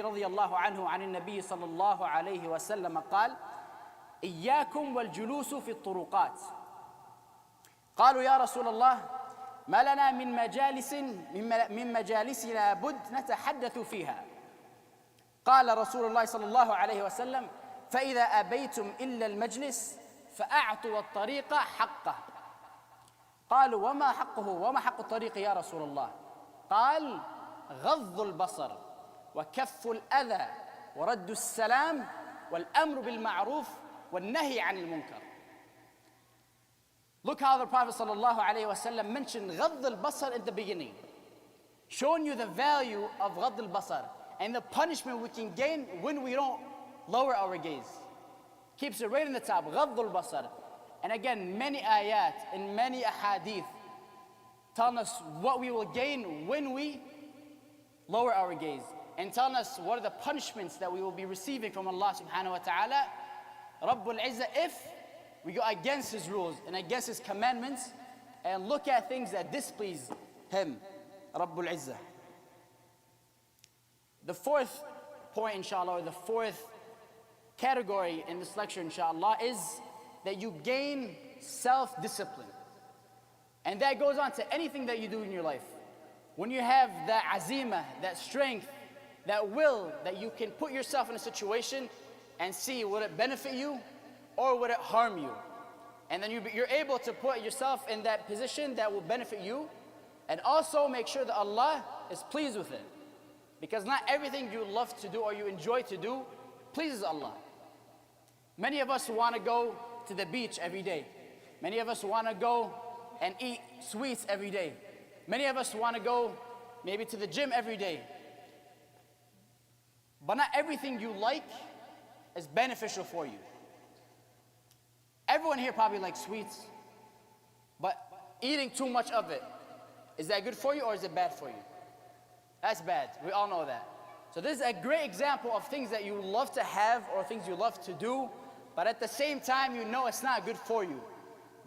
مجلي رضي الله عنه عن النبي صلى الله عليه وسلم قال: إياكم والجلوس في الطرقات. قالوا يا رسول الله ما لنا من مجالسنا بد نتحدث فيها. قال رسول الله صلى الله عليه وسلم: فإذا أبيتم إلا المجلس فأعطوا الطريق حقه. قالوا وما حقه، وما حق الطريق يا رسول الله؟ قال: غض البصر وكف الأذى ورد السلام والأمر بالمعروف والنهي عن المنكر. Look how the Prophet sallallahu alaihi wasallam mentioned غض البصر in the beginning, showing you the value of غض البصر and the punishment we can gain when we don't lower our gaze. Keeps it right in the top, غض البصر. And again, many ayat and many ahadith telling us what we will gain when we lower our gaze, and telling us what are the punishments that we will be receiving from Allah subhanahu wa ta'ala, Rabbul Izzah, if we go against His rules and against His commandments and look at things that displease Him, Rabbul Izzah. The fourth point, inshallah, or the fourth category in this lecture, inshallah, is that you gain self-discipline. And that goes on to anything that you do in your life. When you have that azimah, that strength, that will, that you can put yourself in a situation and see, will it benefit you or would it harm you? And then you're able to put yourself in that position that will benefit you, and also make sure that Allah is pleased with it. Because not everything you love to do or you enjoy to do pleases Allah. Many of us want to go to the beach every day. Many of us want to go and eat sweets every day. Many of us want to go maybe to the gym every day. But not everything you like is beneficial for you. Everyone here probably likes sweets, but eating too much of it, is that good for you or is it bad for you? That's bad. We all know that. So this is a great example of things that you love to have or things you love to do, but at the same time you know it's not good for you.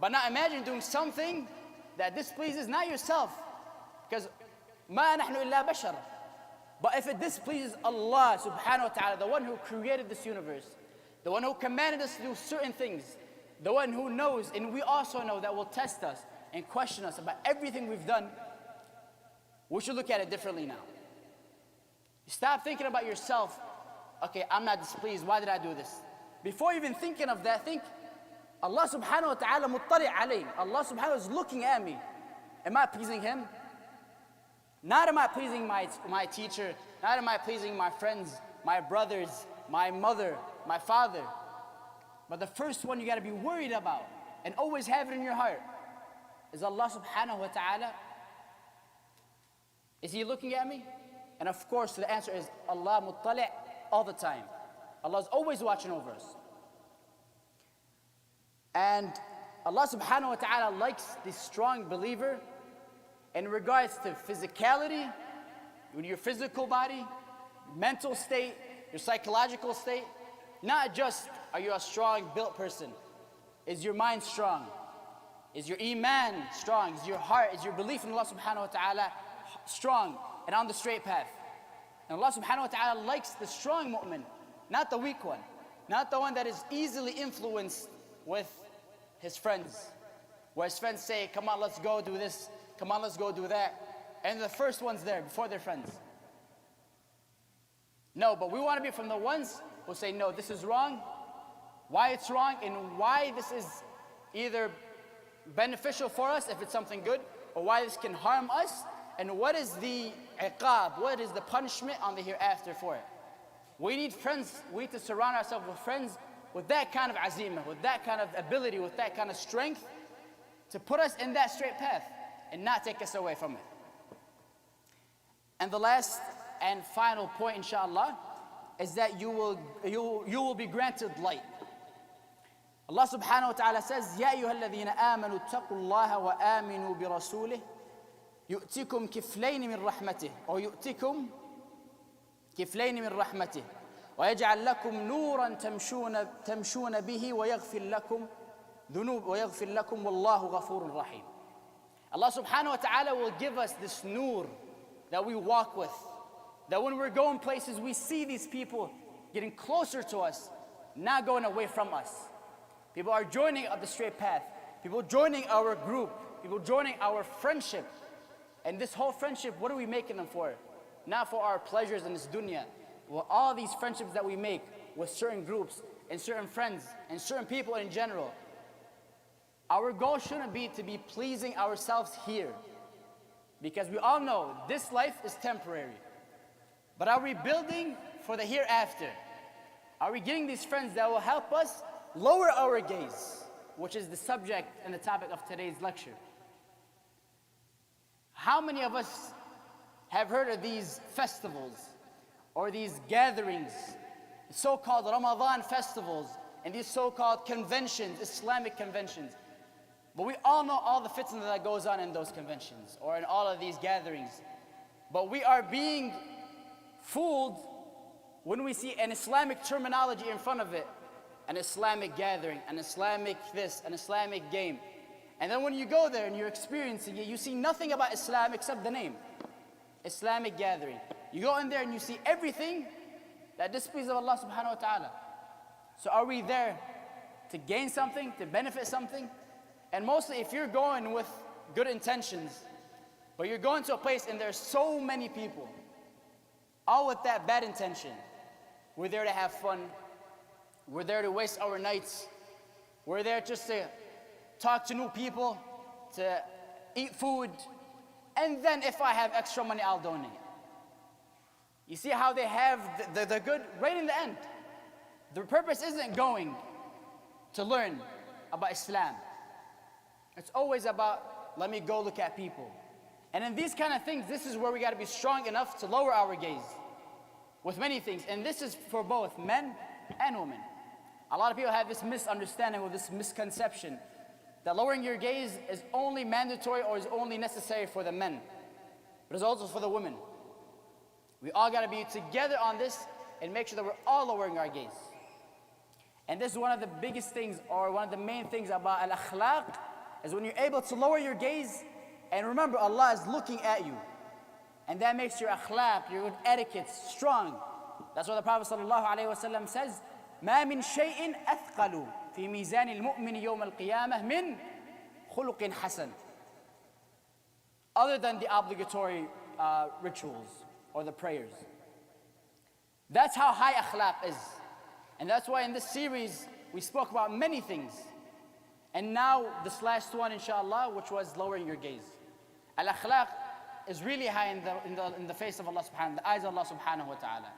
But now imagine doing something that displeases not yourself, because ma nahnu illa bashar. But if it displeases Allah subhanahu wa ta'ala, the one who created this universe, the one who commanded us to do certain things, the one who knows, and we also know, that will test us and question us about everything we've done, we should look at it differently now. Stop thinking about yourself, okay, I'm not displeased, why did I do this? Before even thinking of that, think, Allah subhanahu wa ta'ala muttali' alayh. Allah subhanahu wa ta'ala is looking at me. Am I pleasing Him? Not am I pleasing my teacher, not am I pleasing my friends, my brothers, my mother, my father. But the first one you got to be worried about and always have it in your heart is Allah subhanahu wa ta'ala. Is He looking at me? And of course the answer is Allah muttali' all the time. Allah is always watching over us. And Allah subhanahu wa ta'ala likes the strong believer in regards to physicality, your physical body, mental state, your psychological state. Not just are you a strong built person, is your mind strong? Is your iman strong? Is your heart, is your belief in Allah subhanahu wa ta'ala strong and on the straight path? And Allah subhanahu wa ta'ala likes the strong mu'min, not the weak one, not the one that is easily influenced with his friends, where his friends say, come on, let's go do this, come on, let's go do that, and the first one's there before their friends. No, but we want to be from the ones who say, no, this is wrong, why it's wrong, and why this is either beneficial for us if it's something good, or why this can harm us, and what is the iqab, what is the punishment on the hereafter for it. We need friends, we need to surround ourselves with friends with that kind of azimah, with that kind of ability, with that kind of strength to put us in that straight path and not take us away from it. And the last and final point, inshallah, is that you will be granted light. Allah subhanahu wa ta'ala says, يَا أَيُّهَا الَّذِينَ آمَنُوا اتَّقُوا اللَّهَ وَآمِنُوا بِرَسُولِهِ يُؤْتِكُمْ كِفْلَيْنِ مِنْ رَحْمَتِهِ أو يُؤْتِكُمْ كِفْلَيْنِ مِنْ رَحْمَتِهِ وَيَجْعَلْ لَكُمْ نُورًا تَمْشُونَ بِهِ وَيَغْفِرْ لَكُمْ وَاللَّهُ غَفُورٌ رَحِيمٌ. Allah subhanahu wa ta'ala will give us this nur that we walk with, that when we're going places, we see these people getting closer to us, not going away from us. People are joining up the straight path. People joining our group. People joining our friendship. And this whole friendship, what are we making them for? Not for our pleasures in this dunya. Well, all these friendships that we make with certain groups and certain friends and certain people in general, our goal shouldn't be to be pleasing ourselves here. Because we all know this life is temporary. But are we building for the hereafter? Are we getting these friends that will help us lower our gaze, which is the subject and the topic of today's lecture? How many of us have heard of these festivals or these gatherings, so-called Ramadan festivals and these so-called conventions, Islamic conventions? But we all know all the fitna that goes on in those conventions or in all of these gatherings. But we are being fooled when we see an Islamic terminology in front of it, an Islamic gathering, an Islamic this, an Islamic game. And then when you go there and you're experiencing it, you see nothing about Islam except the name, Islamic gathering. You go in there and you see everything that displeases Allah subhanahu wa ta'ala. So are we there to gain something, to benefit something? And mostly if you're going with good intentions, but you're going to a place and there's so many people, all with that bad intention. We're there to have fun. We're there to waste our nights. We're there just to talk to new people, to eat food, and then if I have extra money, I'll donate. You see how they have the good right in the end. The purpose isn't going to learn about Islam. It's always about, let me go look at people. And in these kind of things, this is where we got to be strong enough to lower our gaze with many things. And this is for both men and women. A lot of people have this misunderstanding or this misconception that lowering your gaze is only mandatory or is only necessary for the men, but it's also for the women. We all got to be together on this and make sure that we're all lowering our gaze. And this is one of the biggest things, or one of the main things about al-akhlaq, is when you're able to lower your gaze and remember Allah is looking at you. And that makes your akhlaq, your good etiquette strong. That's why the Prophet ﷺ says, مَا مِن شَيْءٍ أَثْقَلُ فِي مِيزَانِ الْمُؤْمِنِ يَوْمَ الْقِيَامَةِ مِنْ خُلُقٍ حَسَنٍ. Other than the obligatory rituals or the prayers. That's how high akhlaq is. And that's why in this series, we spoke about many things. And now, this last one, inshallah, which was lowering your gaze. Al-akhlaq is really high in the face of Allah subhanahu, the eyes of Allah subhanahu wa ta'ala.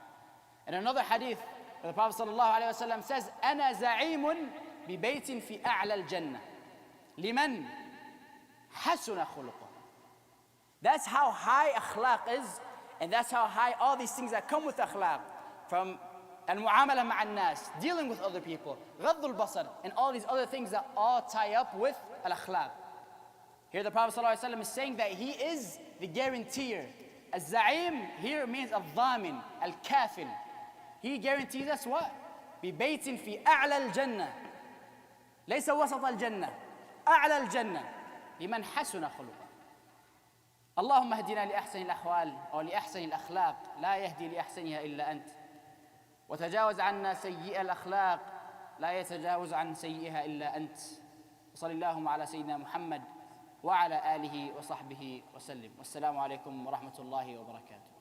In another hadith, the Prophet sallallahu alayhi wa sallam says, أَنَا زَعِيمٌ بِبَيْتٍ فِي أَعْلَى الْجَنَّةِ لِمَنْ حَسُنَ خُلُقًا. That's how high akhlaq is, and that's how high all these things that come with akhlaq, from al-mu'amala ma'an nas, dealing with other people, غض البصر, and all these other things that all tie up with al-akhlaq. Here the Prophet ﷺ is saying that he is the guarantor. Al-za'im here means al-dhamin, al-kafil. He guarantees us what? ببيت في أعلى الجنة ليس وسط الجنة أعلى الجنة لمن حسن خلقه. اللهم اهدنا لأحسن الأحوال أو لأحسن الأخلاق لا يهدي لأحسنها إلا أنت وتجاوز عنا سيئة الأخلاق لا يتجاوز عن سيئها إلا أنت وصلى اللهم على سيدنا محمد وعلى آله وصحبه وسلم والسلام عليكم ورحمة الله وبركاته.